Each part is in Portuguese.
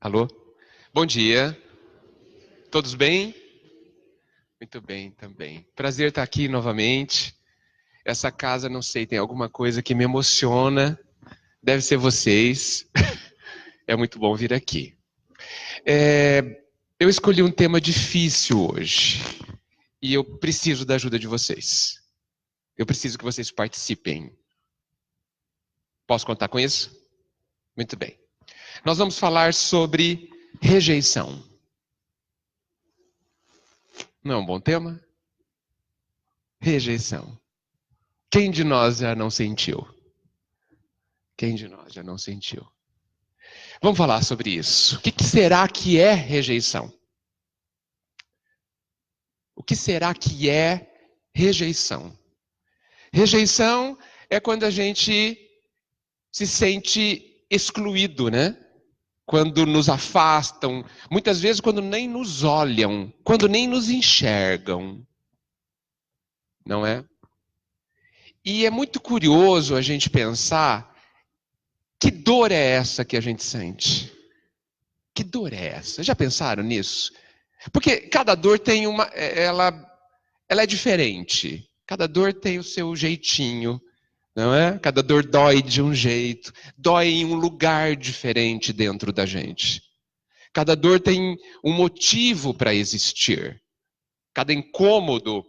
Alô? Bom dia. Todos bem? Muito bem também. Prazer estar aqui novamente. Essa casa, não sei, tem alguma coisa que me emociona. Deve ser vocês. É muito bom vir aqui. Eu escolhi um tema difícil hoje. E eu preciso da ajuda de vocês. Eu preciso que vocês participem. Posso contar com isso? Muito bem. Nós vamos falar sobre rejeição. Não é um bom tema? Rejeição. Quem de nós já não sentiu? Quem de nós já não sentiu? Vamos falar sobre isso. O que será que é rejeição? O que será que é rejeição? Rejeição é quando a gente se sente excluído, né? Quando nos afastam, muitas vezes quando nem nos olham, quando nem nos enxergam. Não é? E é muito curioso a gente pensar que dor é essa que a gente sente? Que dor é essa? Já pensaram nisso? Porque cada dor tem ela é diferente. Cada dor tem o seu jeitinho, não é? Cada dor dói de um jeito, dói em um lugar diferente dentro da gente. Cada dor tem um motivo para existir. Cada incômodo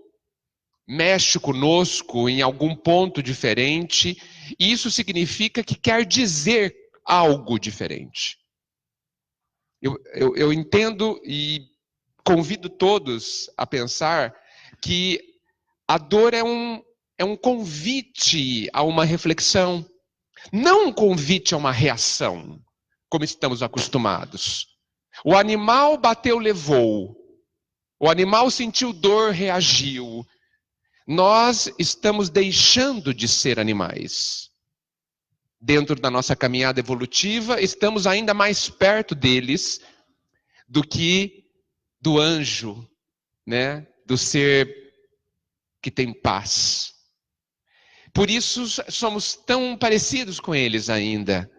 mexe conosco em algum ponto diferente, e isso significa que quer dizer algo diferente. Eu entendo e convido todos a pensar que a dor é um convite a uma reflexão, não um convite a uma reação, como estamos acostumados. O animal bateu, levou. O animal sentiu dor, reagiu. Nós estamos deixando de ser animais. Dentro da nossa caminhada evolutiva, estamos ainda mais perto deles do que do anjo, né? Do ser que tem paz. Por isso somos tão parecidos com eles ainda,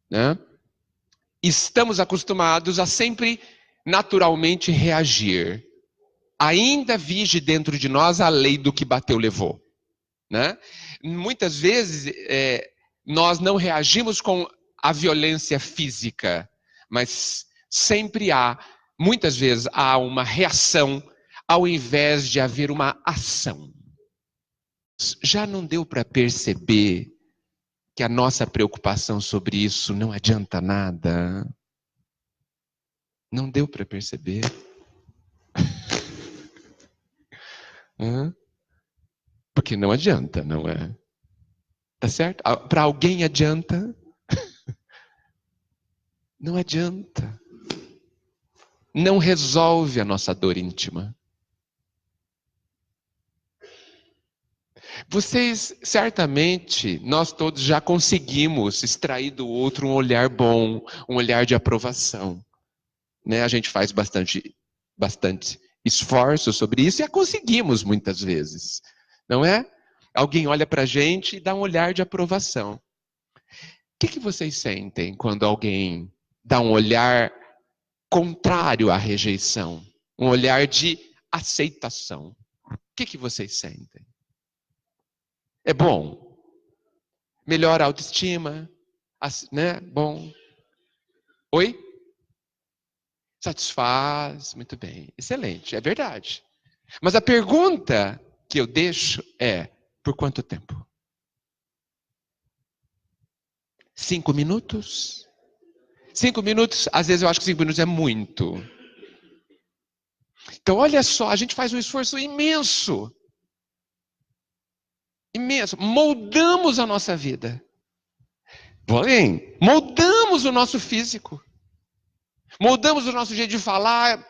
né? Estamos acostumados a sempre naturalmente reagir. Ainda vige dentro de nós a lei do que bateu, levou, né? Muitas vezes nós não reagimos com a violência física, mas sempre muitas vezes há uma reação ao invés de haver uma ação. Já não deu para perceber que a nossa preocupação sobre isso não adianta nada? Não deu para perceber? Porque não adianta, não é? Tá certo? Para alguém adianta? Não adianta. Não resolve a nossa dor íntima. Vocês, certamente, nós todos já conseguimos extrair do outro um olhar bom, um olhar de aprovação. Né? A gente faz bastante esforço sobre isso e a conseguimos muitas vezes. Não é? Alguém olha para a gente e dá um olhar de aprovação. O que vocês sentem quando alguém dá um olhar contrário à rejeição? Um olhar de aceitação? O que vocês sentem? É bom? Melhora a autoestima? Né? Bom. Oi? Satisfaz, muito bem. Excelente, é verdade. Mas a pergunta que eu deixo é, por quanto tempo? 5 minutos? 5 minutos, às vezes eu acho que 5 minutos é muito. Então, olha só, a gente faz um esforço imenso. Imenso. Moldamos a nossa vida. Porém, moldamos o nosso físico. Moldamos o nosso jeito de falar,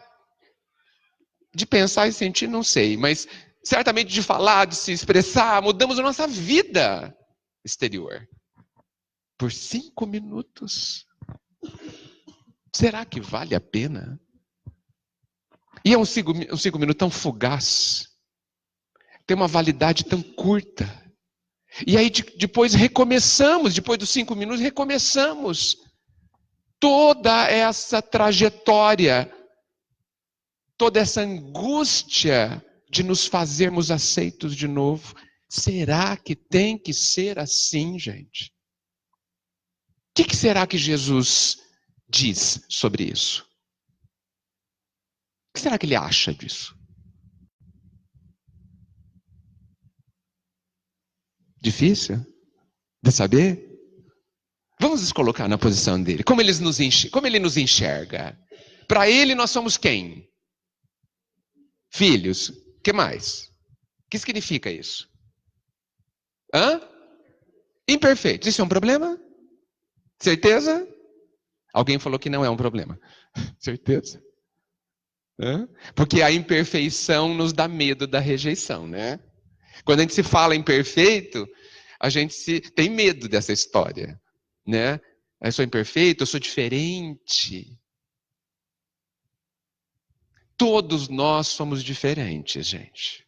de pensar e sentir, não sei. Mas certamente de falar, de se expressar, mudamos a nossa vida exterior. Por 5 minutos. Será que vale a pena? E é um 5 minutos tão fugaz. Tem uma validade tão curta. E aí depois recomeçamos, depois dos 5 minutos, recomeçamos. toda essa trajetória, toda essa angústia de nos fazermos aceitos de novo. Será que tem que ser assim, gente? O que será que Jesus diz sobre isso? O que será que ele acha disso? Difícil de saber? Vamos nos colocar na posição dele. Como ele nos enxerga? Para ele nós somos quem? Filhos. O que mais? O que significa isso? Imperfeitos. Isso é um problema? Certeza? Alguém falou que não é um problema. Certeza? Porque a imperfeição nos dá medo da rejeição, né? Quando a gente se fala imperfeito, a gente tem medo dessa história, né? Eu sou imperfeito, eu sou diferente. Todos nós somos diferentes, gente.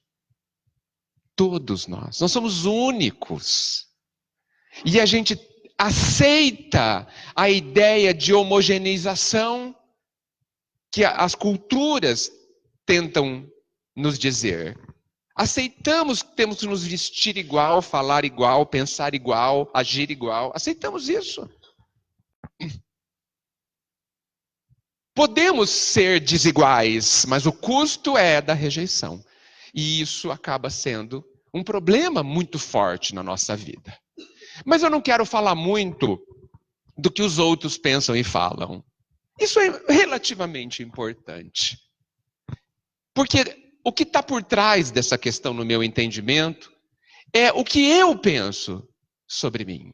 Todos nós. Nós somos únicos. E a gente aceita a ideia de homogeneização que as culturas tentam nos dizer. Aceitamos que temos que nos vestir igual, falar igual, pensar igual, agir igual. Aceitamos isso. Podemos ser desiguais, mas o custo é da rejeição. E isso acaba sendo um problema muito forte na nossa vida. Mas eu não quero falar muito do que os outros pensam e falam. Isso é relativamente importante. Porque o que está por trás dessa questão, no meu entendimento, é o que eu penso sobre mim.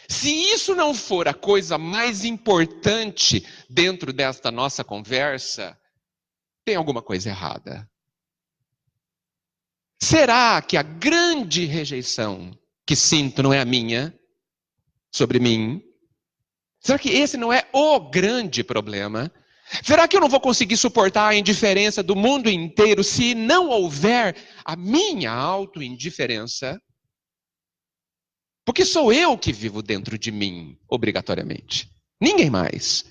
Se isso não for a coisa mais importante dentro desta nossa conversa, tem alguma coisa errada. Será que a grande rejeição que sinto não é a minha, sobre mim? Será que esse não é o grande problema? Será que eu não vou conseguir suportar a indiferença do mundo inteiro se não houver a minha auto-indiferença? Porque sou eu que vivo dentro de mim, obrigatoriamente. Ninguém mais.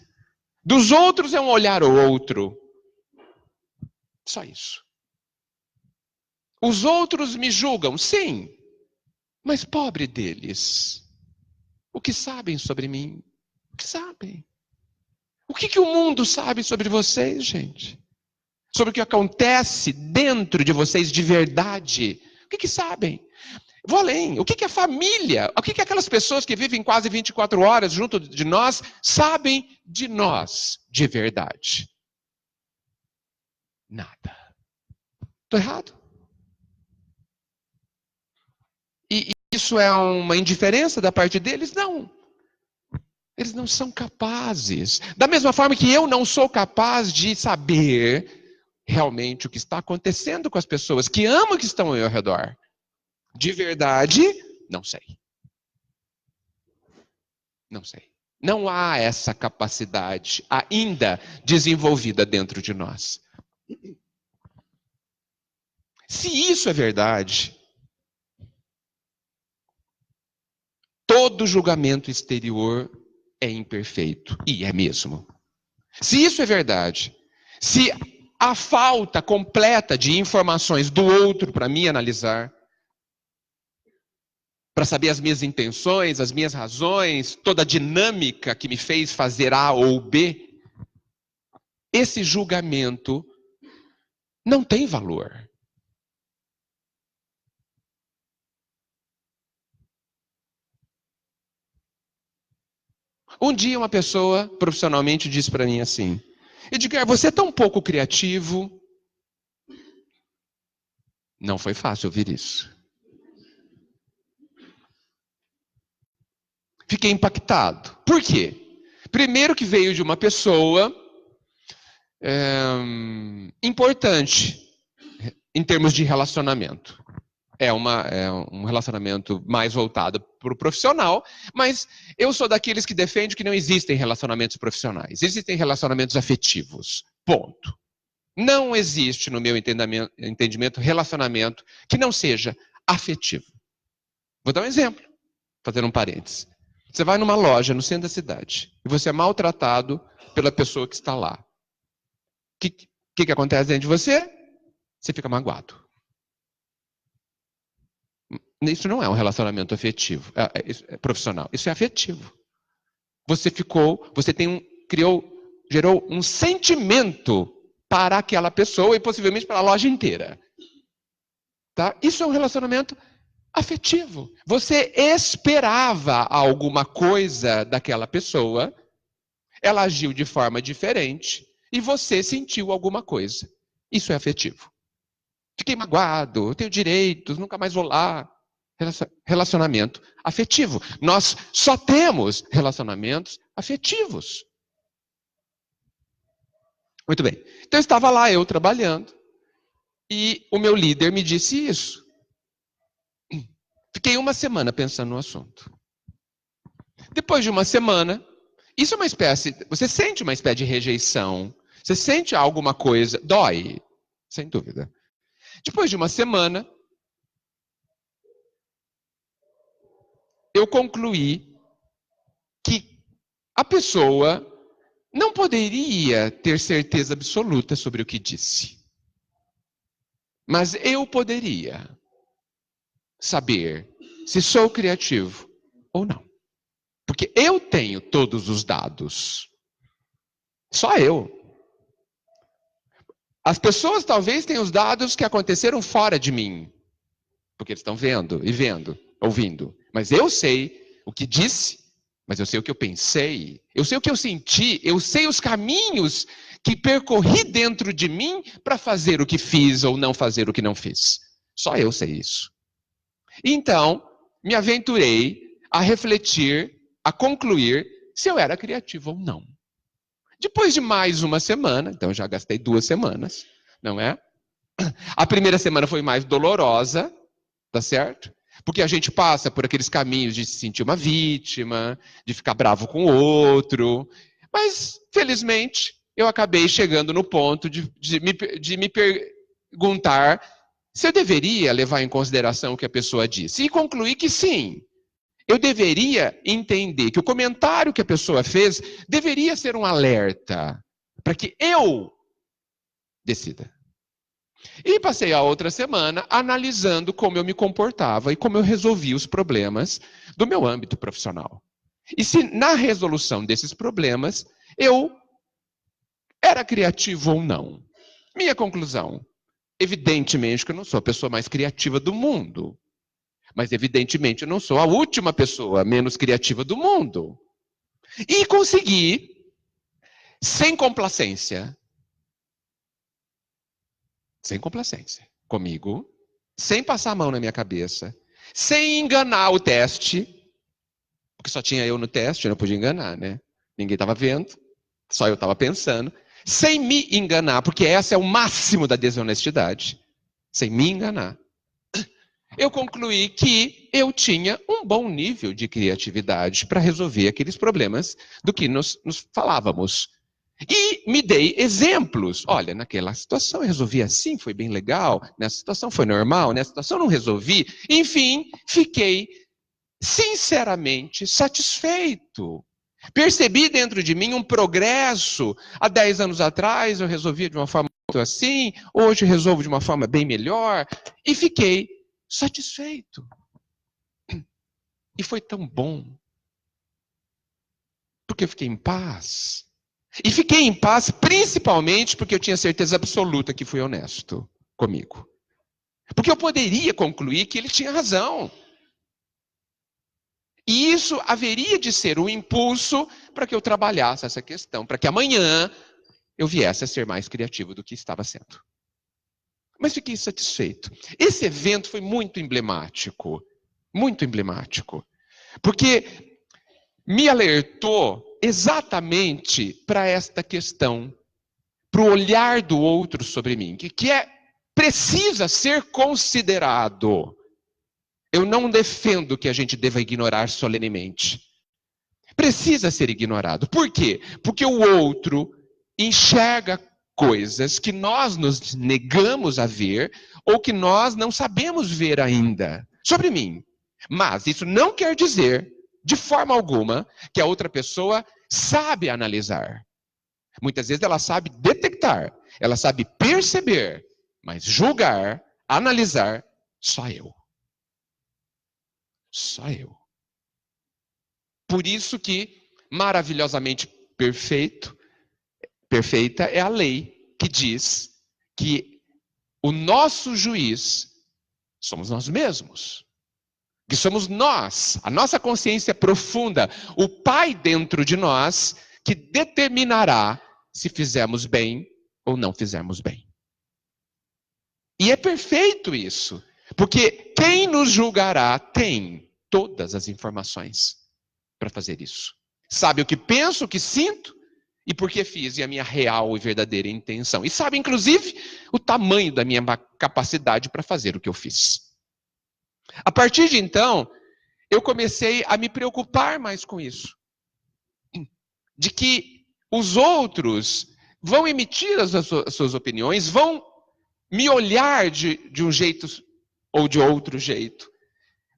Dos outros é um olhar ou outro. Só isso. Os outros me julgam, sim. Mas pobre deles. O que sabem sobre mim? O que sabem? O que o mundo sabe sobre vocês, gente? Sobre o que acontece dentro de vocês de verdade? O que sabem? Vou além. O que a família, o que aquelas pessoas que vivem quase 24 horas junto de nós sabem de nós de verdade? Nada. Estou errado? E isso é uma indiferença da parte deles? Não. Eles não são capazes. Da mesma forma que eu não sou capaz de saber realmente o que está acontecendo com as pessoas que amo que estão ao meu redor. De verdade, não sei. Não sei. Não há essa capacidade ainda desenvolvida dentro de nós. Se isso é verdade, todo julgamento exterior é imperfeito. E é mesmo. Se isso é verdade, se a falta completa de informações do outro para me analisar, para saber as minhas intenções, as minhas razões, toda a dinâmica que me fez fazer A ou B, esse julgamento não tem valor. Um dia uma pessoa profissionalmente disse para mim assim: Edgar, você é tão pouco criativo. Não foi fácil ouvir isso. Fiquei impactado. Por quê? Primeiro que veio de uma pessoa importante em termos de relacionamento. É um relacionamento mais voltado para o profissional, mas eu sou daqueles que defende que não existem relacionamentos profissionais. Existem relacionamentos afetivos. Ponto. Não existe, no meu entendimento, relacionamento que não seja afetivo. Vou dar um exemplo, fazendo um parênteses. Você vai numa loja no centro da cidade e você é maltratado pela pessoa que está lá. O que acontece dentro de você? Você fica magoado. Isso não é um relacionamento afetivo, profissional. Isso é afetivo. Gerou um sentimento para aquela pessoa e possivelmente para a loja inteira. Tá? Isso é um relacionamento afetivo. Você esperava alguma coisa daquela pessoa, ela agiu de forma diferente e você sentiu alguma coisa. Isso é afetivo. Fiquei magoado, eu tenho direitos, nunca mais vou lá. Relacionamento afetivo. Nós só temos relacionamentos afetivos. Muito bem. Então estava lá eu trabalhando e o meu líder me disse isso. Fiquei uma semana pensando no assunto. Depois de uma semana, isso é uma espécie, você sente uma espécie de rejeição, você sente alguma coisa, dói, sem dúvida. Depois de uma semana, eu concluí que a pessoa não poderia ter certeza absoluta sobre o que disse. Mas eu poderia saber se sou criativo ou não. Porque eu tenho todos os dados. Só eu. As pessoas talvez tenham os dados que aconteceram fora de mim. Porque eles estão vendo e vendo, ouvindo. Mas eu sei o que disse, mas eu sei o que eu pensei, eu sei o que eu senti, eu sei os caminhos que percorri dentro de mim para fazer o que fiz ou não fazer o que não fiz. Só eu sei isso. Então, me aventurei a refletir, a concluir se eu era criativo ou não. Depois de mais uma semana, então eu já gastei 2 semanas, não é? A primeira semana foi mais dolorosa, tá certo? Porque a gente passa por aqueles caminhos de se sentir uma vítima, de ficar bravo com o outro. Mas, felizmente, eu acabei chegando no ponto de me perguntar se eu deveria levar em consideração o que a pessoa disse. E concluí que sim. Eu deveria entender que o comentário que a pessoa fez deveria ser um alerta para que eu decida. E passei a outra semana analisando como eu me comportava e como eu resolvia os problemas do meu âmbito profissional. E se na resolução desses problemas eu era criativo ou não. Minha conclusão, evidentemente que eu não sou a pessoa mais criativa do mundo. Mas evidentemente eu não sou a última pessoa menos criativa do mundo. E consegui, sem complacência, comigo, sem passar a mão na minha cabeça, sem enganar o teste, porque só tinha eu no teste, eu não podia enganar, né? Ninguém estava vendo, só eu estava pensando, sem me enganar, porque esse é o máximo da desonestidade, sem me enganar. Eu concluí que eu tinha um bom nível de criatividade para resolver aqueles problemas do que nos falávamos. E me dei exemplos. Olha, naquela situação eu resolvi assim, foi bem legal. Nessa situação foi normal, nessa situação não resolvi. Enfim, fiquei sinceramente satisfeito. Percebi dentro de mim um progresso. Há 10 anos atrás eu resolvia de uma forma assim, hoje eu resolvo de uma forma bem melhor. E fiquei satisfeito. E foi tão bom. Porque eu fiquei em paz. E fiquei em paz principalmente porque eu tinha certeza absoluta que fui honesto comigo. Porque eu poderia concluir que ele tinha razão. E isso haveria de ser um impulso para que eu trabalhasse essa questão, para que amanhã eu viesse a ser mais criativo do que estava sendo. Mas fiquei satisfeito. Esse evento foi muito emblemático, porque me alertou exatamente para esta questão, para o olhar do outro sobre mim, que precisa ser considerado. Eu não defendo que a gente deva ignorar solenemente. Precisa ser ignorado. Por quê? Porque o outro enxerga coisas que nós nos negamos a ver ou que nós não sabemos ver ainda sobre mim. Mas isso não quer dizer de forma alguma, que a outra pessoa sabe analisar. Muitas vezes ela sabe detectar, ela sabe perceber, mas julgar, analisar, só eu. Só eu. Por isso que, maravilhosamente perfeita é a lei que diz que o nosso juiz somos nós mesmos. Que somos nós, a nossa consciência profunda, o Pai dentro de nós, que determinará se fizemos bem ou não fizermos bem. E é perfeito isso, porque quem nos julgará tem todas as informações para fazer isso. Sabe o que penso, o que sinto e por que fiz, e a minha real e verdadeira intenção. E sabe, inclusive, o tamanho da minha capacidade para fazer o que eu fiz. A partir de então, eu comecei a me preocupar mais com isso. De que os outros vão emitir as suas opiniões, vão me olhar de um jeito ou de outro jeito.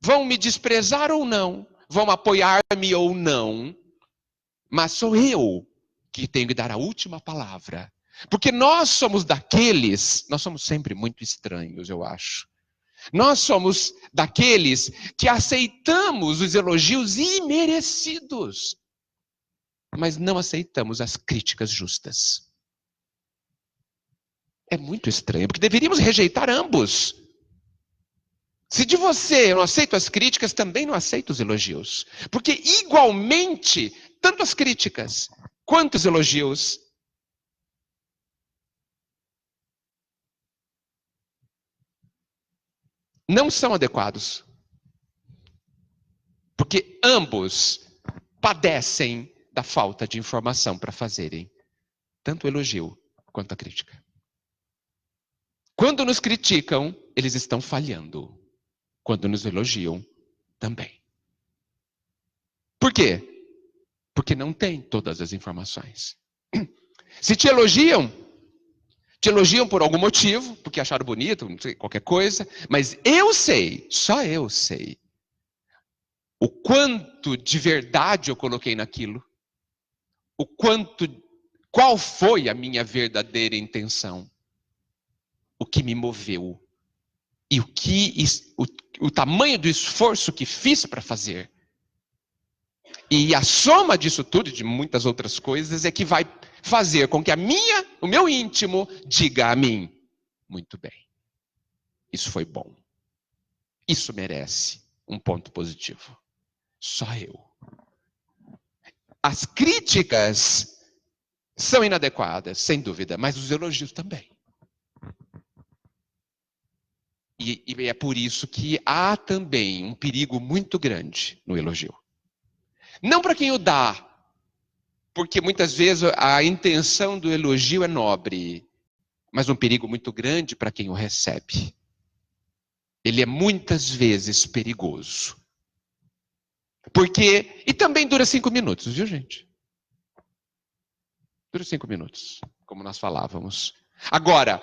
Vão me desprezar ou não, vão apoiar-me ou não, mas sou eu que tenho que dar a última palavra. Porque nós somos sempre muito estranhos, eu acho. Nós somos daqueles que aceitamos os elogios imerecidos, mas não aceitamos as críticas justas. É muito estranho, porque deveríamos rejeitar ambos. Se de você eu não aceito as críticas, também não aceito os elogios. Porque igualmente, tanto as críticas quanto os elogios não são adequados. Porque ambos padecem da falta de informação para fazerem tanto o elogio quanto a crítica. Quando nos criticam, eles estão falhando. Quando nos elogiam, também. Por quê? Porque não tem todas as informações. Se te elogiam por algum motivo, porque acharam bonito, não sei, qualquer coisa, mas eu sei, só eu sei, o quanto de verdade eu coloquei naquilo, qual foi a minha verdadeira intenção, o que me moveu, e o tamanho do esforço que fiz para fazer. E a soma disso tudo, de muitas outras coisas, é que vai fazer com que o meu íntimo diga a mim, muito bem, isso foi bom. Isso merece um ponto positivo. Só eu. As críticas são inadequadas, sem dúvida, mas os elogios também. E é por isso que há também um perigo muito grande no elogio. Não para quem o dá, porque muitas vezes a intenção do elogio é nobre, mas um perigo muito grande para quem o recebe. Ele é muitas vezes perigoso. E também dura 5 minutos, viu, gente? Dura 5 minutos, como nós falávamos. Agora,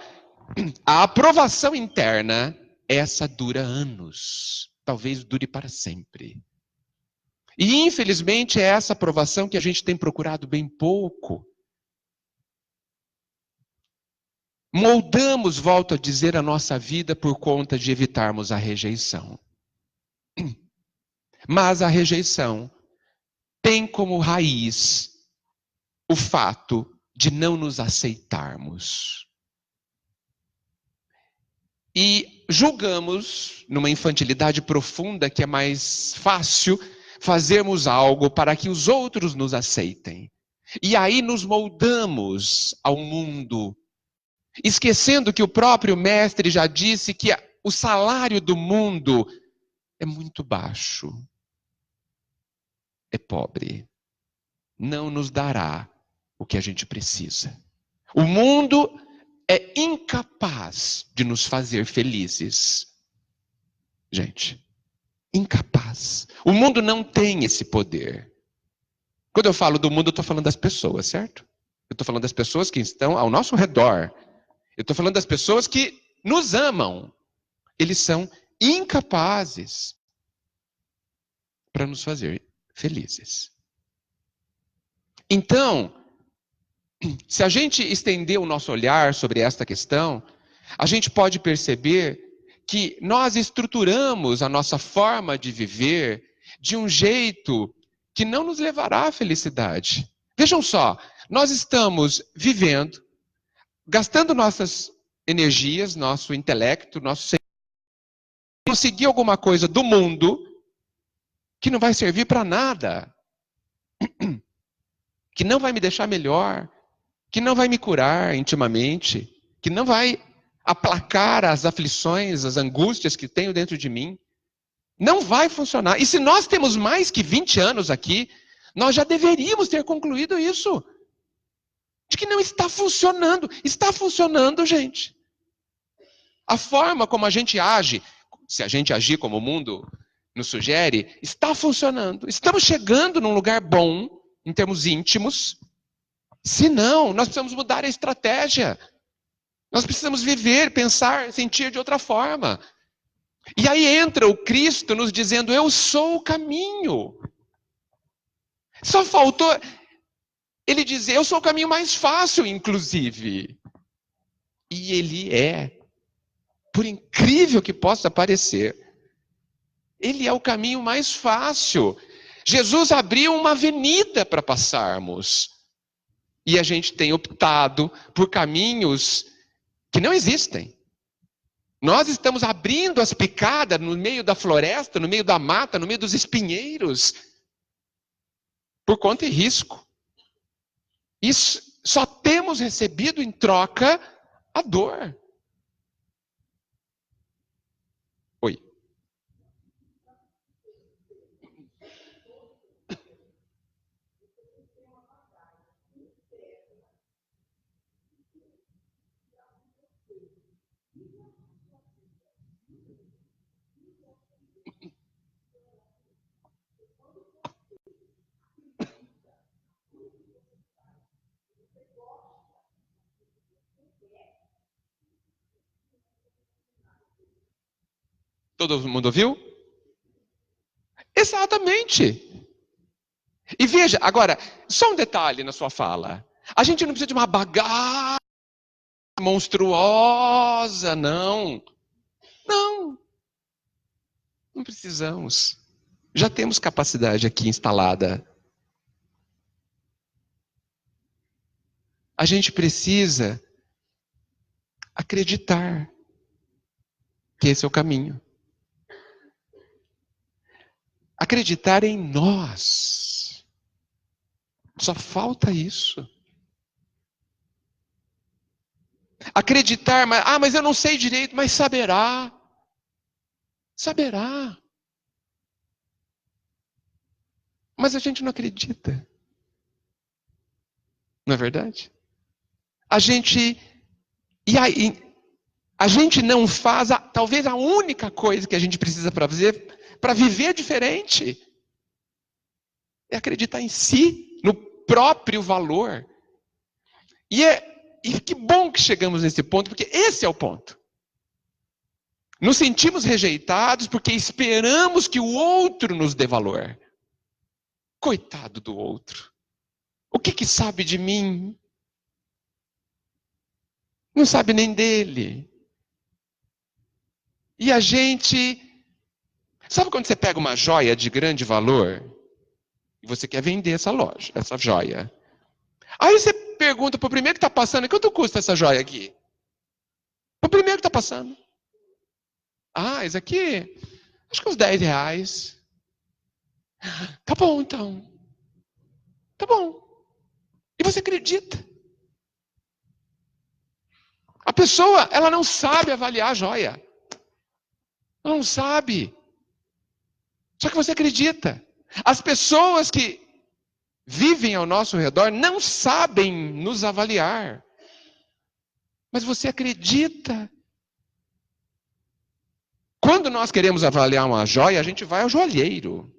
a aprovação interna, essa dura anos. Talvez dure para sempre. E, infelizmente, é essa aprovação que a gente tem procurado bem pouco. Moldamos, volto a dizer, a nossa vida por conta de evitarmos a rejeição. Mas a rejeição tem como raiz o fato de não nos aceitarmos. E julgamos, numa infantilidade profunda, que é mais fácil fazermos algo para que os outros nos aceitem. E aí nos moldamos ao mundo, esquecendo que o próprio mestre já disse que o salário do mundo é muito baixo. É pobre. Não nos dará o que a gente precisa. O mundo é incapaz de nos fazer felizes. Gente, incapaz. O mundo não tem esse poder. Quando eu falo do mundo, eu estou falando das pessoas, certo? Eu estou falando das pessoas que estão ao nosso redor. Eu estou falando das pessoas que nos amam. Eles são incapazes para nos fazer felizes. Então, se a gente estender o nosso olhar sobre esta questão, a gente pode perceber que nós estruturamos a nossa forma de viver de um jeito que não nos levará à felicidade. Vejam só, nós estamos vivendo, gastando nossas energias, nosso intelecto, nosso conseguir alguma coisa do mundo que não vai servir para nada, que não vai me deixar melhor, que não vai me curar intimamente, que não vai aplacar as aflições, as angústias que tenho dentro de mim. Não vai funcionar. E se nós temos mais que 20 anos aqui, nós já deveríamos ter concluído isso. De que não está funcionando. Está funcionando, gente. A forma como a gente age, se a gente agir como o mundo nos sugere, está funcionando. Estamos chegando num lugar bom, em termos íntimos. Se não, nós precisamos mudar a estratégia. Nós precisamos viver, pensar, sentir de outra forma. E aí entra o Cristo nos dizendo, eu sou o caminho. Só faltou ele dizer, eu sou o caminho mais fácil, inclusive. E ele é. Por incrível que possa parecer, ele é o caminho mais fácil. Jesus abriu uma avenida para passarmos. E a gente tem optado por caminhos que não existem. Nós estamos abrindo as picadas no meio da floresta, no meio da mata, no meio dos espinheiros, por conta e risco. E só temos recebido em troca a dor. Oi. Todo mundo ouviu? Exatamente. E veja, agora, só um detalhe na sua fala. A gente não precisa de uma bagagem monstruosa, não. Não. Não precisamos. Já temos capacidade aqui instalada. A gente precisa acreditar que esse é o caminho. Acreditar em nós. Só falta isso. Acreditar, mas eu não sei direito, mas saberá. Saberá. Mas a gente não acredita. Não é verdade? A gente não faz, talvez a única coisa que a gente precisa para fazer, para viver diferente, é acreditar em si, no próprio valor. E que bom que chegamos nesse ponto, porque esse é o ponto. Nos sentimos rejeitados porque esperamos que o outro nos dê valor. Coitado do outro. O que sabe de mim? Não sabe nem dele. E a gente... Sabe quando você pega uma joia de grande valor e você quer vender essa joia? Aí você pergunta pro primeiro que está passando, quanto custa essa joia aqui? O primeiro que está passando. Ah, isso aqui, acho que uns 10 reais. Tá bom, então. Tá bom. E você acredita. A pessoa, ela não sabe avaliar a joia. Ela não sabe. Só que você acredita. As pessoas que vivem ao nosso redor não sabem nos avaliar. Mas você acredita. Quando nós queremos avaliar uma joia, a gente vai ao joalheiro.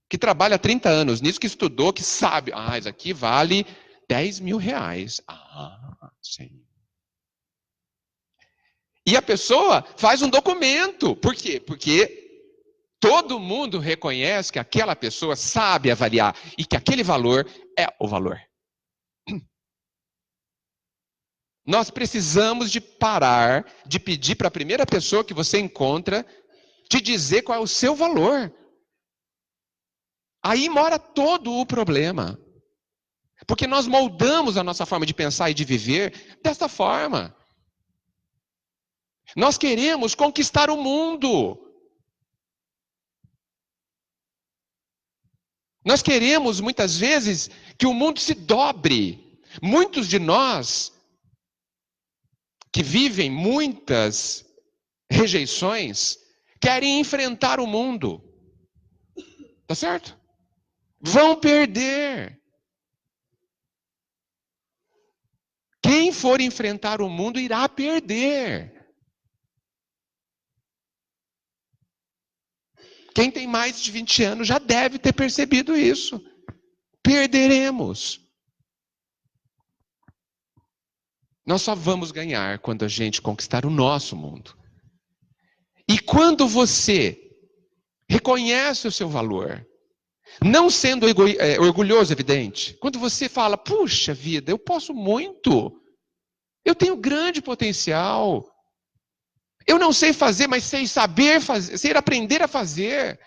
Que trabalha há 30 anos nisso, que estudou, que sabe. Ah, isso aqui vale 10 mil reais. Ah, sim. E a pessoa faz um documento. Por quê? Porque Todo mundo reconhece que aquela pessoa sabe avaliar e que aquele valor é o valor. Nós precisamos de parar de pedir para a primeira pessoa que você encontra te dizer qual é o seu valor. Aí mora todo o problema. Porque nós moldamos a nossa forma de pensar e de viver desta forma. Nós queremos conquistar o mundo. Nós queremos, muitas vezes, que o mundo se dobre. Muitos de nós, que vivem muitas rejeições, querem enfrentar o mundo. Tá certo? Vão perder. Quem for enfrentar o mundo irá perder. Quem tem mais de 20 anos já deve ter percebido isso. Perderemos. Nós só vamos ganhar quando a gente conquistar o nosso mundo. E quando você reconhece o seu valor, não sendo orgulhoso, evidente, quando você fala, puxa vida, eu posso muito, eu tenho grande potencial, eu não sei fazer, mas sei saber fazer, sei aprender a fazer.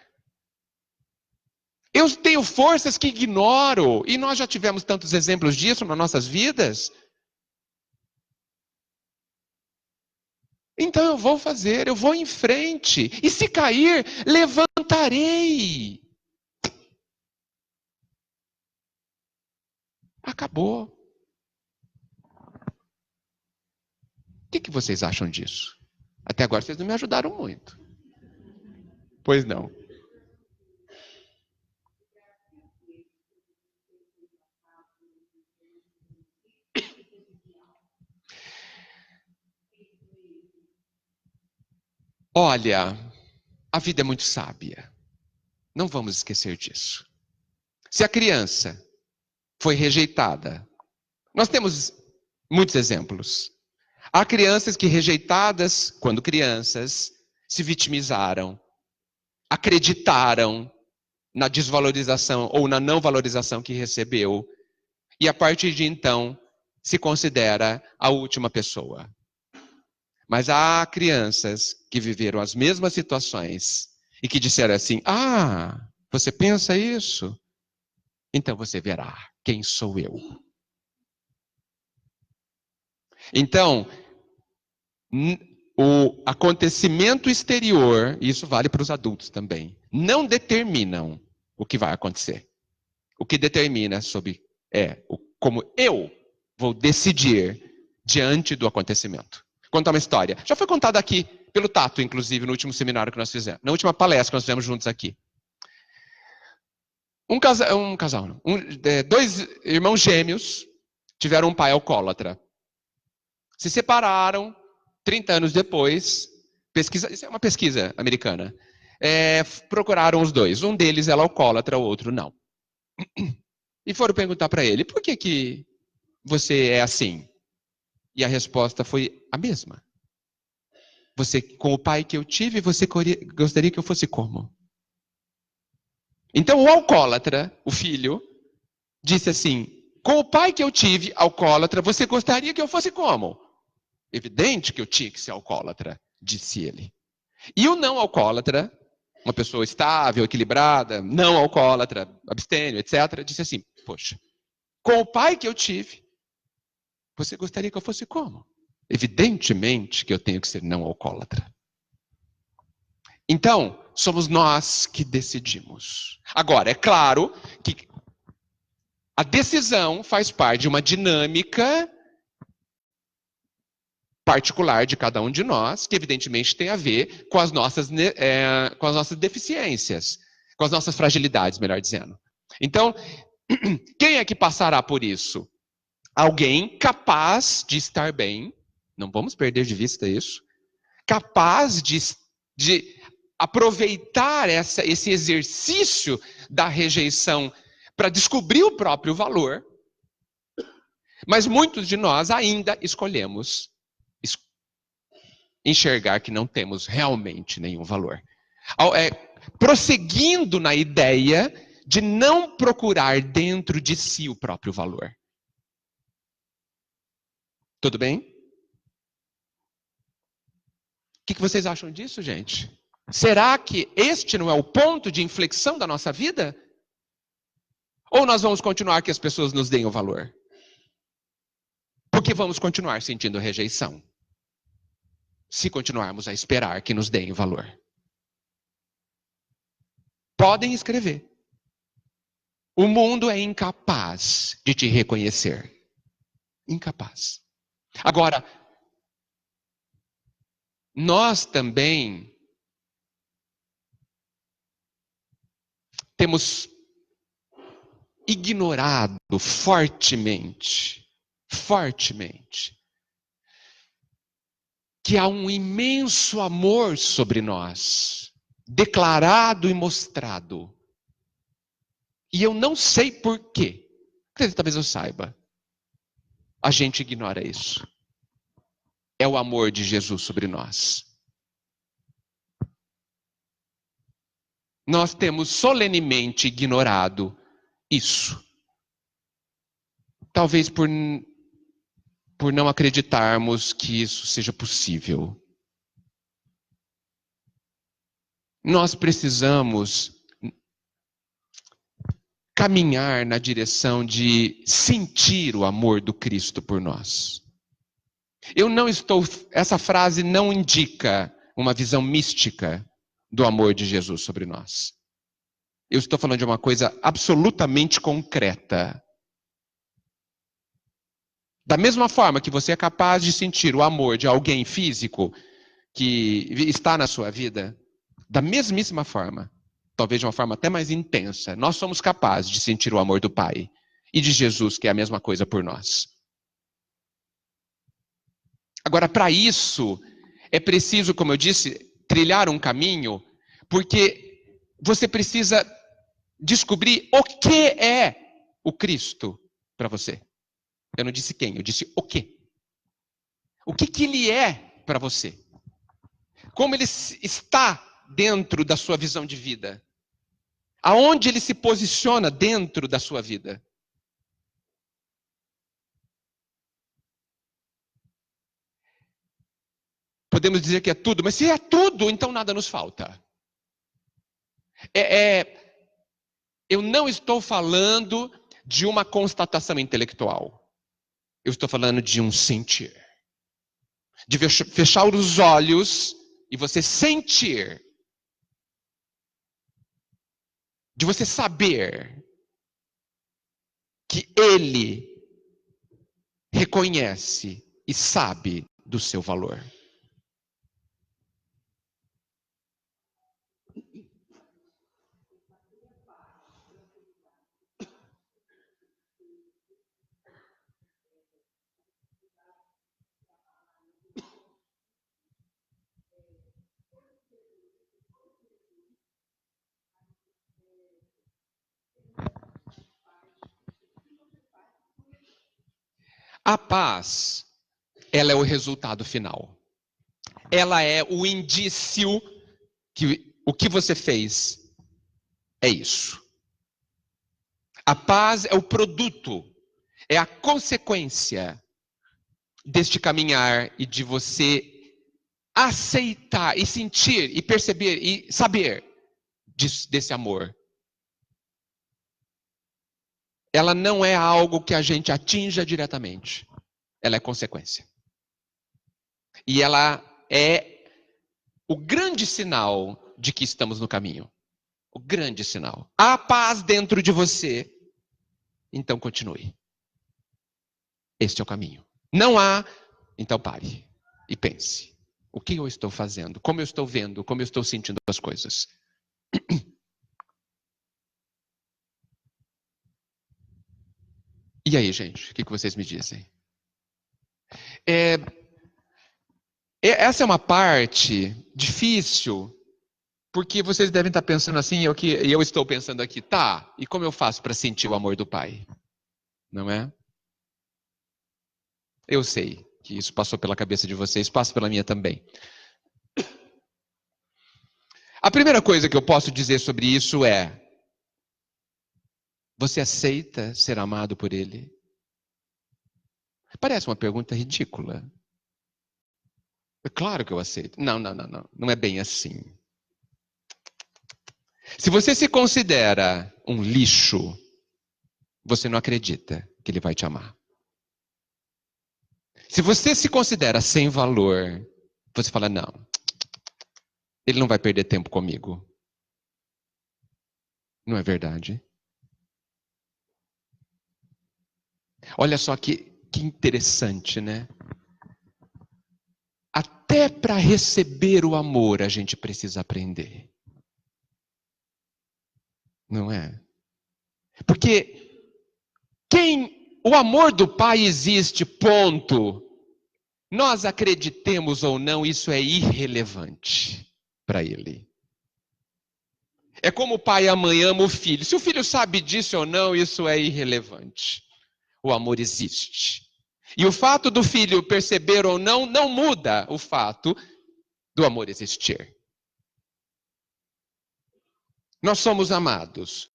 Eu tenho forças que ignoro, e nós já tivemos tantos exemplos disso nas nossas vidas. Então eu vou fazer, eu vou em frente. E se cair, levantarei. Acabou. O que vocês acham disso? Até agora vocês não me ajudaram muito. Pois não. Olha, a vida é muito sábia. Não vamos esquecer disso. Se a criança foi rejeitada, nós temos muitos exemplos. Há crianças que, rejeitadas quando crianças, se vitimizaram, acreditaram na desvalorização ou na não valorização que recebeu, e a partir de então se considera a última pessoa. Mas há crianças que viveram as mesmas situações e que disseram assim, você pensa isso? Então você verá quem sou eu. Então, o acontecimento exterior, e isso vale para os adultos também, não determinam o que vai acontecer. O que determina como eu vou decidir diante do acontecimento. Contar uma história. Já foi contada aqui pelo Tato, inclusive, no último seminário que nós fizemos, na última palestra que nós fizemos juntos aqui. Dois irmãos gêmeos tiveram um pai alcoólatra. Se separaram 30 anos depois, isso é uma pesquisa americana, procuraram os dois. Um deles era alcoólatra, o outro não. E foram perguntar para ele, por que você é assim? E a resposta foi a mesma. Com o pai que eu tive, você gostaria que eu fosse como? Então o alcoólatra, o filho, disse assim, com o pai que eu tive, alcoólatra, você gostaria que eu fosse como? Evidente que eu tinha que ser alcoólatra, disse ele. E o não alcoólatra, uma pessoa estável, equilibrada, não alcoólatra, abstêmio, etc., disse assim, poxa, com o pai que eu tive, você gostaria que eu fosse como? Evidentemente que eu tenho que ser não alcoólatra. Então, somos nós que decidimos. Agora, é claro que a decisão faz parte de uma dinâmica particular de cada um de nós, que evidentemente tem a ver com as nossas deficiências, com as nossas fragilidades, melhor dizendo. Então, quem é que passará por isso? Alguém capaz de estar bem, não vamos perder de vista isso, capaz de aproveitar esse exercício da rejeição para descobrir o próprio valor, mas muitos de nós ainda escolhemos enxergar que não temos realmente nenhum valor. prosseguindo na ideia de não procurar dentro de si o próprio valor. Tudo bem? O que vocês acham disso, gente? Será que este não é o ponto de inflexão da nossa vida? Ou nós vamos continuar que as pessoas nos deem o valor? Porque vamos continuar sentindo rejeição. Se continuarmos a esperar que nos deem o valor. Podem escrever. O mundo é incapaz de te reconhecer. Incapaz. Agora, nós também temos ignorado fortemente, que há um imenso amor sobre nós, declarado e mostrado. E eu não sei por quê. Talvez eu saiba. A gente ignora isso. É o amor de Jesus sobre nós. Nós temos solenemente ignorado isso. Talvez por não acreditarmos que isso seja possível. Nós precisamos caminhar na direção de sentir o amor do Cristo por nós. Essa frase não indica uma visão mística do amor de Jesus sobre nós. Eu estou falando de uma coisa absolutamente concreta. Da mesma forma que você é capaz de sentir o amor de alguém físico que está na sua vida, da mesmíssima forma, talvez de uma forma até mais intensa, nós somos capazes de sentir o amor do Pai e de Jesus, que é a mesma coisa por nós. Agora, para isso, é preciso, como eu disse, trilhar um caminho, porque você precisa descobrir o que é o Cristo para você. Eu não disse quem, eu disse o quê. O que ele é para você. Como ele está dentro da sua visão de vida. Aonde ele se posiciona dentro da sua vida. Podemos dizer que é tudo, mas se é tudo, então nada nos falta. Eu não estou falando de uma constatação intelectual. Eu estou falando de um sentir. De fechar os olhos e você sentir. De você saber que ele reconhece e sabe do seu valor. A paz, ela é o resultado final. Ela é o indício que o que você fez é isso. A paz é o produto, é a consequência deste caminhar e de você aceitar e sentir e perceber e saber desse amor. Ela não é algo que a gente atinja diretamente. Ela é consequência. E ela é o grande sinal de que estamos no caminho. O grande sinal. Há paz dentro de você, então continue. Este é o caminho. Não há, então pare e pense. O que eu estou fazendo? Como eu estou vendo? Como eu estou sentindo as coisas? E aí, gente? O que vocês me dizem? Essa é uma parte difícil, porque vocês devem estar pensando assim, e eu estou pensando aqui, tá, e como eu faço para sentir o amor do Pai? Não é? Eu sei que isso passou pela cabeça de vocês, passa pela minha também. A primeira coisa que eu posso dizer sobre isso é: você aceita ser amado por Ele? Parece uma pergunta ridícula. É claro que eu aceito. Não, não, não, não. Não é bem assim. Se você se considera um lixo, você não acredita que Ele vai te amar. Se você se considera sem valor, você fala: não, Ele não vai perder tempo comigo. Não é verdade? Olha só que interessante, né? Até para receber o amor a gente precisa aprender. Não é? Porque o amor do Pai existe, ponto. Nós acreditemos ou não, isso é irrelevante para Ele. É como o pai e a mãe amam o filho. Se o filho sabe disso ou não, isso é irrelevante. O amor existe. E o fato do filho perceber ou não, não muda o fato do amor existir. Nós somos amados.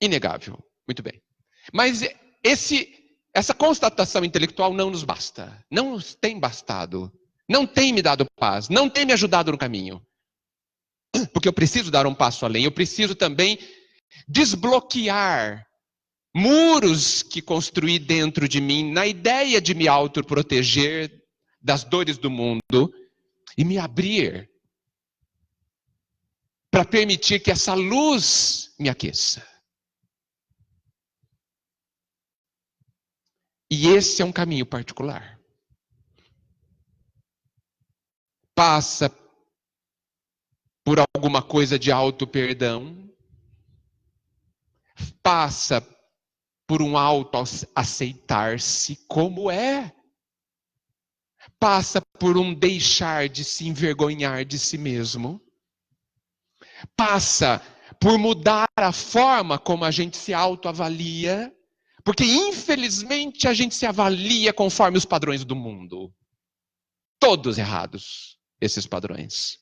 Inegável. Muito bem. Mas essa constatação intelectual não nos basta. Não nos tem bastado. Não tem me dado paz. Não tem me ajudado no caminho. Porque eu preciso dar um passo além. Eu preciso também desbloquear muros que construí dentro de mim na ideia de me autoproteger das dores do mundo e me abrir para permitir que essa luz me aqueça. E esse é um caminho particular. Passa por alguma coisa de auto-perdão. Passa por um auto-aceitar-se como é. Passa por um deixar de se envergonhar de si mesmo. Passa por mudar a forma como a gente se autoavalia. Porque, infelizmente, a gente se avalia conforme os padrões do mundo. Todos errados, esses padrões.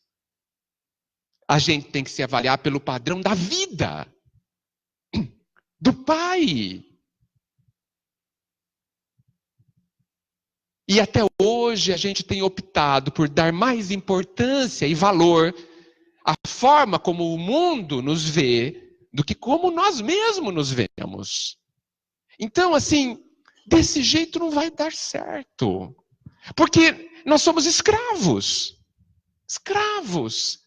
A gente tem que se avaliar pelo padrão da vida. Do Pai. E até hoje a gente tem optado por dar mais importância e valor à forma como o mundo nos vê do que como nós mesmos nos vemos. Então, assim, desse jeito não vai dar certo. Porque nós somos escravos. Escravos.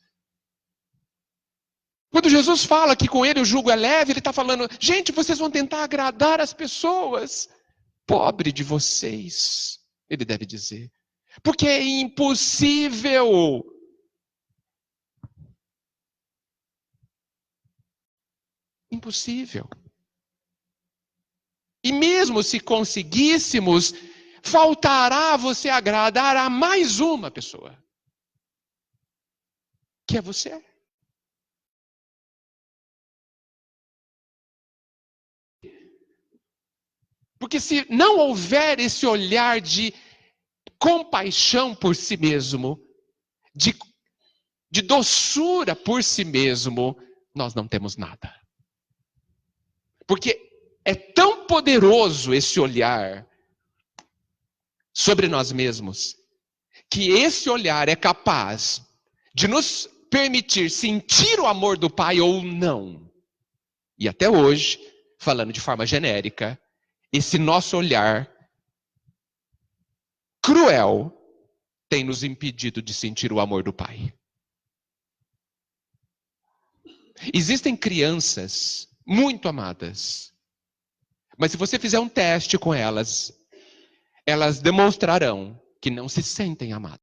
Quando Jesus fala que com ele o jugo é leve, ele está falando: gente, vocês vão tentar agradar as pessoas. Pobre de vocês, ele deve dizer. Porque é impossível. Impossível. E mesmo se conseguíssemos, faltará você agradar a mais uma pessoa. Que é você. Porque se não houver esse olhar de compaixão por si mesmo, de doçura por si mesmo, nós não temos nada. Porque é tão poderoso esse olhar sobre nós mesmos, que esse olhar é capaz de nos permitir sentir o amor do Pai ou não. E até hoje, falando de forma genérica, esse nosso olhar cruel tem nos impedido de sentir o amor do Pai. Existem crianças muito amadas, mas se você fizer um teste com elas, elas demonstrarão que não se sentem amadas.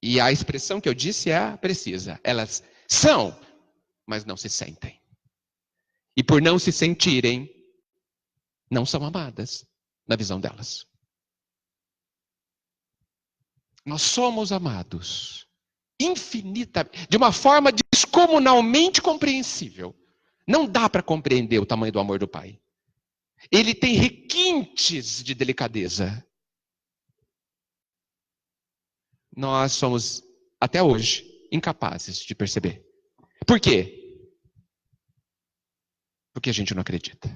E a expressão que eu disse é a precisa. Elas são, mas não se sentem. E por não se sentirem, não são amadas na visão delas. Nós somos amados infinitamente, de uma forma descomunalmente compreensível. Não dá para compreender o tamanho do amor do Pai. Ele tem requintes de delicadeza. Nós somos, até hoje, incapazes de perceber. Por quê? Porque a gente não acredita.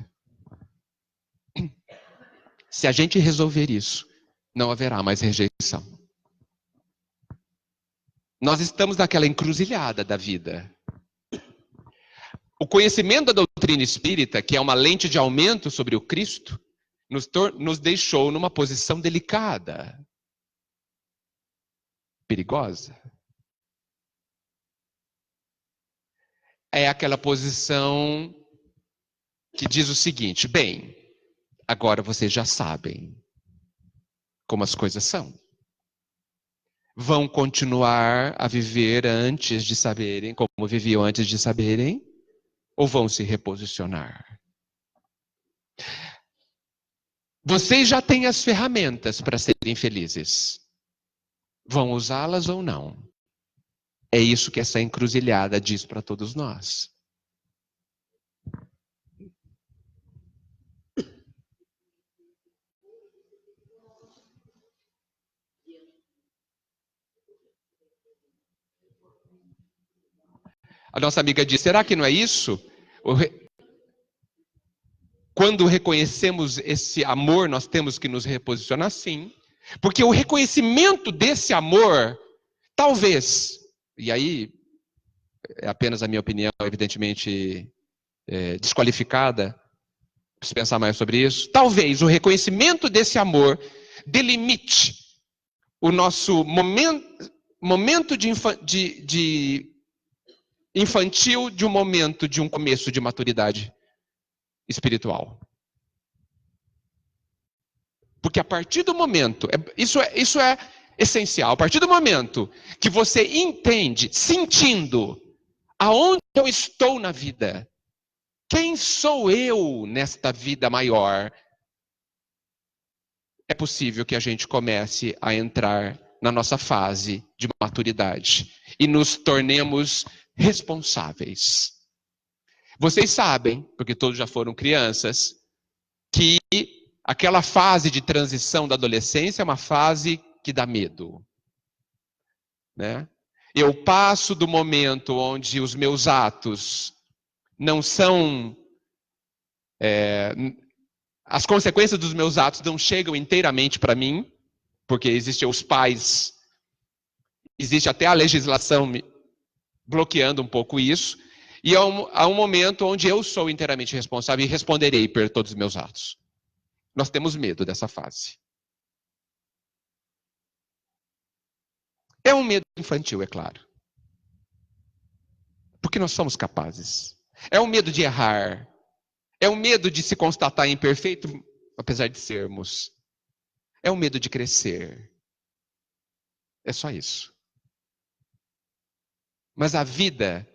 Se a gente resolver isso, não haverá mais rejeição. Nós estamos naquela encruzilhada da vida. O conhecimento da doutrina espírita, que é uma lente de aumento sobre o Cristo, nos deixou numa posição delicada, perigosa. É aquela posição que diz o seguinte: bem, agora vocês já sabem como as coisas são. Vão continuar a viver antes de saberem, como viviam antes de saberem, ou vão se reposicionar? Vocês já têm as ferramentas para serem felizes. Vão usá-las ou não? É isso que essa encruzilhada diz para todos nós. A nossa amiga diz: será que não é isso? Quando reconhecemos esse amor, nós temos que nos reposicionar, sim. Porque o reconhecimento desse amor, talvez, e aí é apenas a minha opinião, evidentemente desqualificada, preciso pensar mais sobre isso. Talvez o reconhecimento desse amor delimite o nosso momento de infantil de um momento de um começo de maturidade espiritual. Porque a partir do momento, isso é essencial, a partir do momento que você entende, sentindo aonde eu estou na vida, quem sou eu nesta vida maior, é possível que a gente comece a entrar na nossa fase de maturidade e nos tornemos responsáveis. Vocês sabem, porque todos já foram crianças, que aquela fase de transição da adolescência é uma fase que dá medo, né? Eu passo do momento onde os meus atos não são... as consequências dos meus atos não chegam inteiramente para mim, porque existem os pais, existe até a legislação bloqueando um pouco isso, e há um momento onde eu sou inteiramente responsável e responderei por todos os meus atos. Nós temos medo dessa fase. É um medo infantil, é claro. Porque nós somos capazes. É um medo de errar. É um medo de se constatar imperfeito, apesar de sermos. É um medo de crescer. É só isso. Mas a vida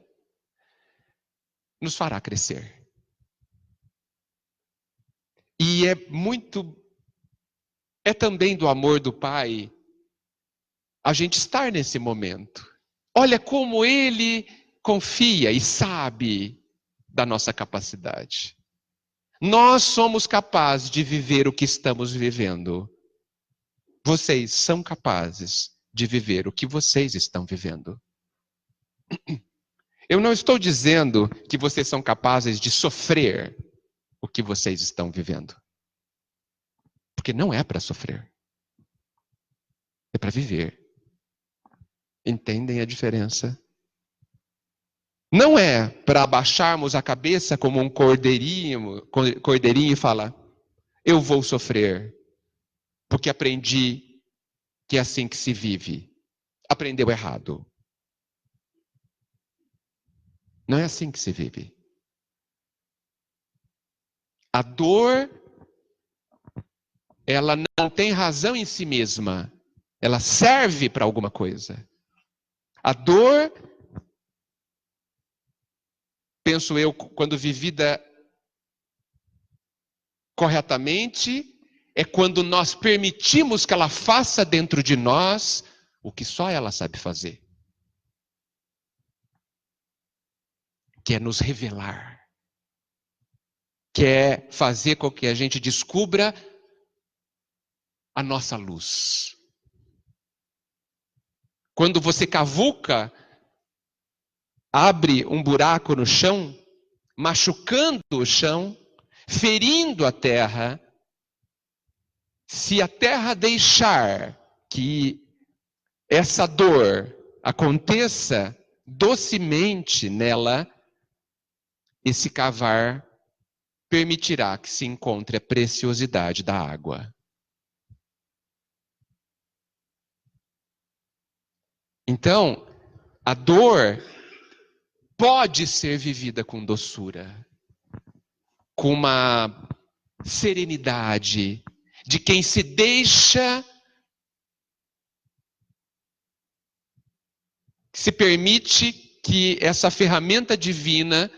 nos fará crescer. E é também do amor do Pai a gente estar nesse momento. Olha como Ele confia e sabe da nossa capacidade. Nós somos capazes de viver o que estamos vivendo. Vocês são capazes de viver o que vocês estão vivendo. Eu não estou dizendo que vocês são capazes de sofrer o que vocês estão vivendo. Porque não é para sofrer. É para viver. Entendem a diferença? Não é para abaixarmos a cabeça como um cordeirinho e falar: eu vou sofrer, porque aprendi que é assim que se vive. Aprendeu errado. Não é assim que se vive. A dor, ela não tem razão em si mesma. Ela serve para alguma coisa. A dor, penso eu, quando vivida corretamente, é quando nós permitimos que ela faça dentro de nós o que só ela sabe fazer. Que é nos revelar. quer fazer com que a gente descubra a nossa luz. Quando você cavuca, abre um buraco no chão, machucando o chão, ferindo a terra, se a terra deixar que essa dor aconteça docemente nela, esse cavar permitirá que se encontre a preciosidade da água. Então, a dor pode ser vivida com doçura, com uma serenidade de quem se deixa, se permite que essa ferramenta divina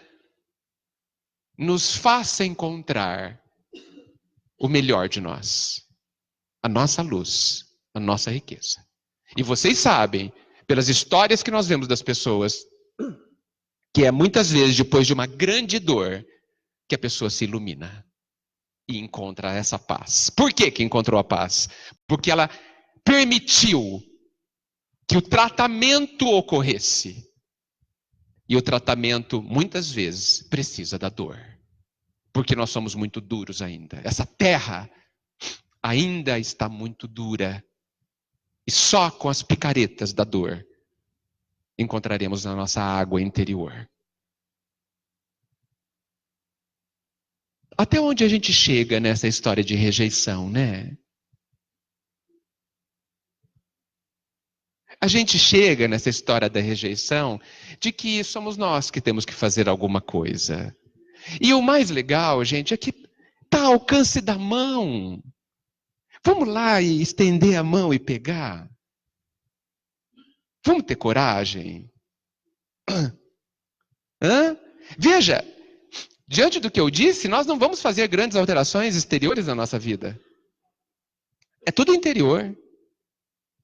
nos faça encontrar o melhor de nós, a nossa luz, a nossa riqueza. E vocês sabem, pelas histórias que nós vemos das pessoas, que é muitas vezes depois de uma grande dor que a pessoa se ilumina e encontra essa paz. Por que que encontrou a paz? Porque ela permitiu que o tratamento ocorresse. E o tratamento, muitas vezes, precisa da dor. Porque nós somos muito duros ainda. Essa terra ainda está muito dura. E só com as picaretas da dor encontraremos a nossa água interior. Até onde a gente chega nessa história de rejeição, né? A gente chega nessa história da rejeição de que somos nós que temos que fazer alguma coisa. E o mais legal, gente, é que está ao alcance da mão. Vamos lá e estender a mão e pegar? Vamos ter coragem? Hã? Veja, diante do que eu disse, nós não vamos fazer grandes alterações exteriores na nossa vida. É tudo interior.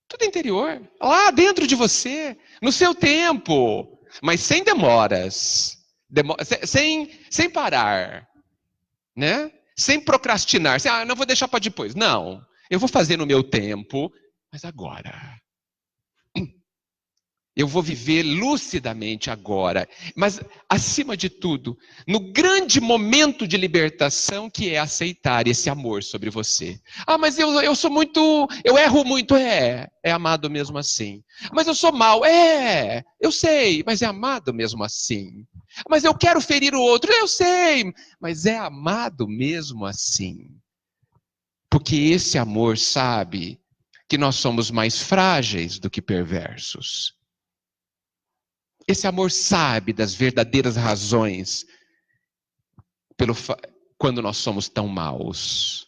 Tudo interior. Lá dentro de você, no seu tempo. Mas sem demoras. Sem parar. Né? Sem procrastinar. Não vou deixar para depois. Não. Eu vou fazer no meu tempo, mas agora. Eu vou viver lucidamente agora. Mas, acima de tudo, no grande momento de libertação que é aceitar esse amor sobre você. Mas eu sou muito. Eu erro muito. É amado mesmo assim. Mas eu sou mau. Eu sei, mas é amado mesmo assim. Mas eu quero ferir o outro. Eu sei, mas é amado mesmo assim. Porque esse amor sabe que nós somos mais frágeis do que perversos. Esse amor sabe das verdadeiras razões quando nós somos tão maus.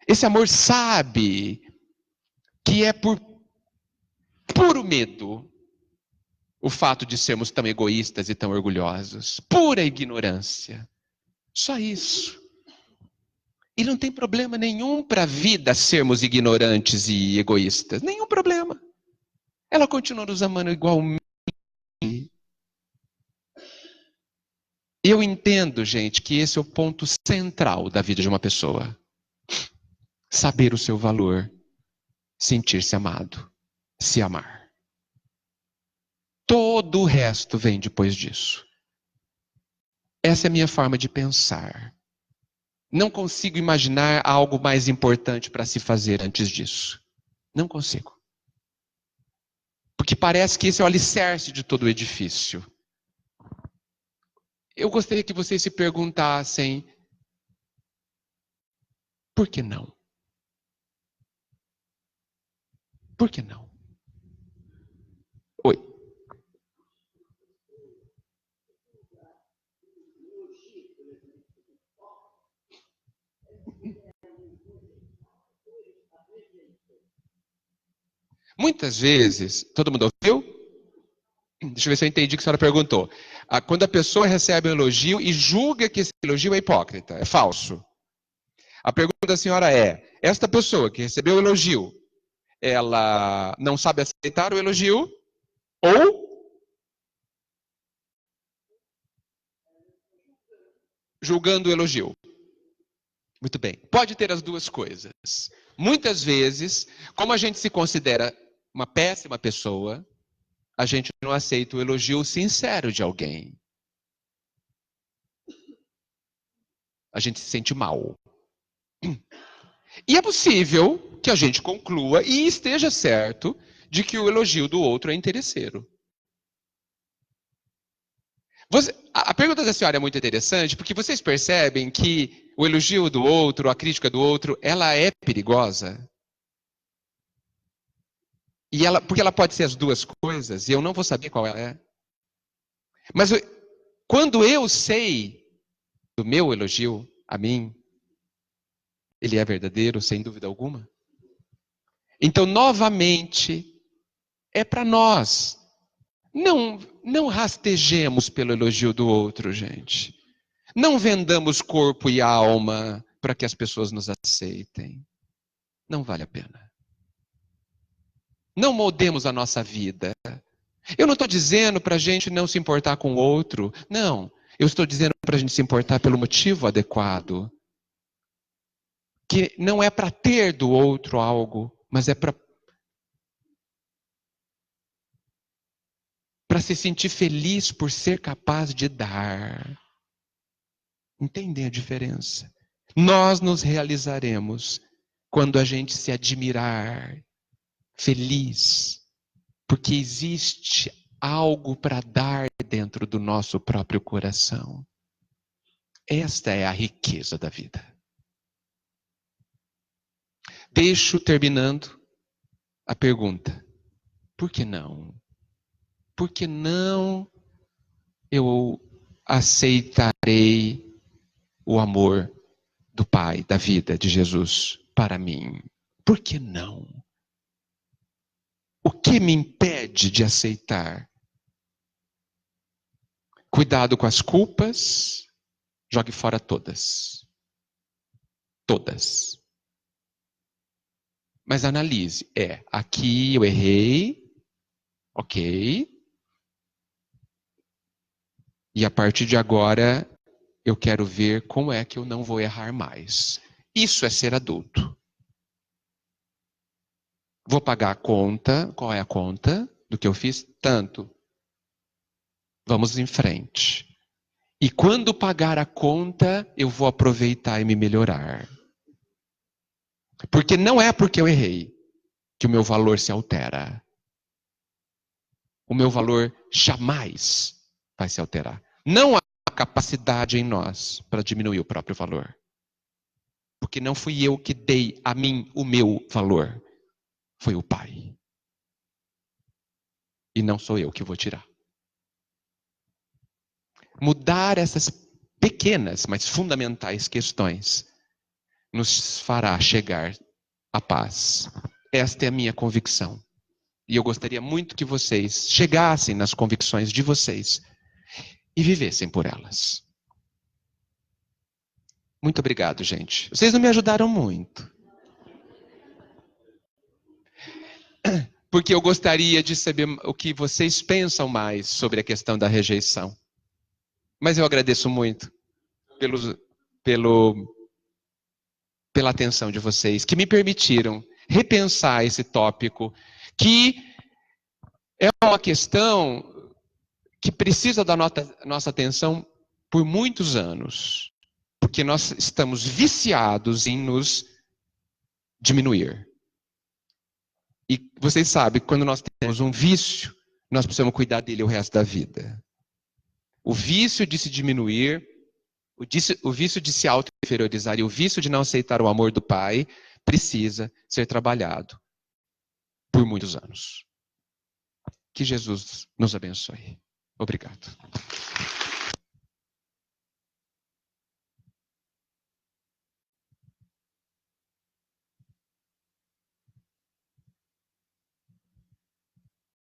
Esse amor sabe que é por puro medo o fato de sermos tão egoístas e tão orgulhosos. Pura ignorância. Só isso. E não tem problema nenhum para a vida sermos ignorantes e egoístas. Nenhum problema. Ela continua nos amando igualmente. Eu entendo, gente, que esse é o ponto central da vida de uma pessoa. Saber o seu valor, sentir-se amado, se amar. Todo o resto vem depois disso. Essa é a minha forma de pensar. Não consigo imaginar algo mais importante para se fazer antes disso. Não consigo. Porque parece que esse é o alicerce de todo o edifício. Eu gostaria que vocês se perguntassem: por que não? Por que não? Oi. Muitas vezes, todo mundo ouviu? Deixa eu ver se eu entendi o que a senhora perguntou. Quando a pessoa recebe um elogio e julga que esse elogio é hipócrita, é falso. A pergunta da senhora é: esta pessoa que recebeu o elogio, ela não sabe aceitar o elogio? Ou julgando o elogio. Muito bem. Pode ter as duas coisas. Muitas vezes, como a gente se considera uma péssima pessoa, a gente não aceita o elogio sincero de alguém. A gente se sente mal. E é possível que a gente conclua e esteja certo de que o elogio do outro é interesseiro. A pergunta da senhora é muito interessante, porque vocês percebem que o elogio do outro, a crítica do outro, ela é perigosa? Porque ela pode ser as duas coisas, e eu não vou saber qual ela é. Mas quando eu sei do meu elogio a mim, ele é verdadeiro, sem dúvida alguma. Então, novamente, é para nós. Não rastejemos pelo elogio do outro, gente. Não vendamos corpo e alma para que as pessoas nos aceitem. Não vale a pena. Não moldemos a nossa vida. Eu não estou dizendo para a gente não se importar com o outro. Não. Eu estou dizendo para a gente se importar pelo motivo adequado. Que não é para ter do outro algo, mas é para se sentir feliz por ser capaz de dar. Entendem a diferença? Nós nos realizaremos quando a gente se admirar feliz, porque existe algo para dar dentro do nosso próprio coração. Esta é a riqueza da vida. Deixo terminando a pergunta: por que não? Por que não eu aceitarei o amor do Pai, da vida de Jesus para mim? Por que não? O que me impede de aceitar? Cuidado com as culpas, jogue fora todas. Todas. Mas analise. Aqui eu errei, ok. E a partir de agora, eu quero ver como é que eu não vou errar mais. Isso é ser adulto. Vou pagar a conta. Qual é a conta do que eu fiz? Tanto. Vamos em frente. E quando pagar a conta, eu vou aproveitar e me melhorar. Porque não é porque eu errei que o meu valor se altera. O meu valor jamais vai se alterar. Não há capacidade em nós para diminuir o próprio valor. Porque não fui eu que dei a mim o meu valor. Foi o Pai. E não sou eu que vou tirar. Mudar essas pequenas, mas fundamentais questões nos fará chegar à paz. Esta é a minha convicção. E eu gostaria muito que vocês chegassem nas convicções de vocês e vivessem por elas. Muito obrigado, gente. Vocês não me ajudaram muito. Porque eu gostaria de saber o que vocês pensam mais sobre a questão da rejeição. Mas eu agradeço muito pela atenção de vocês, que me permitiram repensar esse tópico, que é uma questão que precisa da nossa atenção por muitos anos, porque nós estamos viciados em nos diminuir. E vocês sabem, quando nós temos um vício, nós precisamos cuidar dele o resto da vida. O vício de se diminuir, o vício de se auto-inferiorizar e o vício de não aceitar o amor do Pai precisa ser trabalhado por muitos anos. Que Jesus nos abençoe. Obrigado.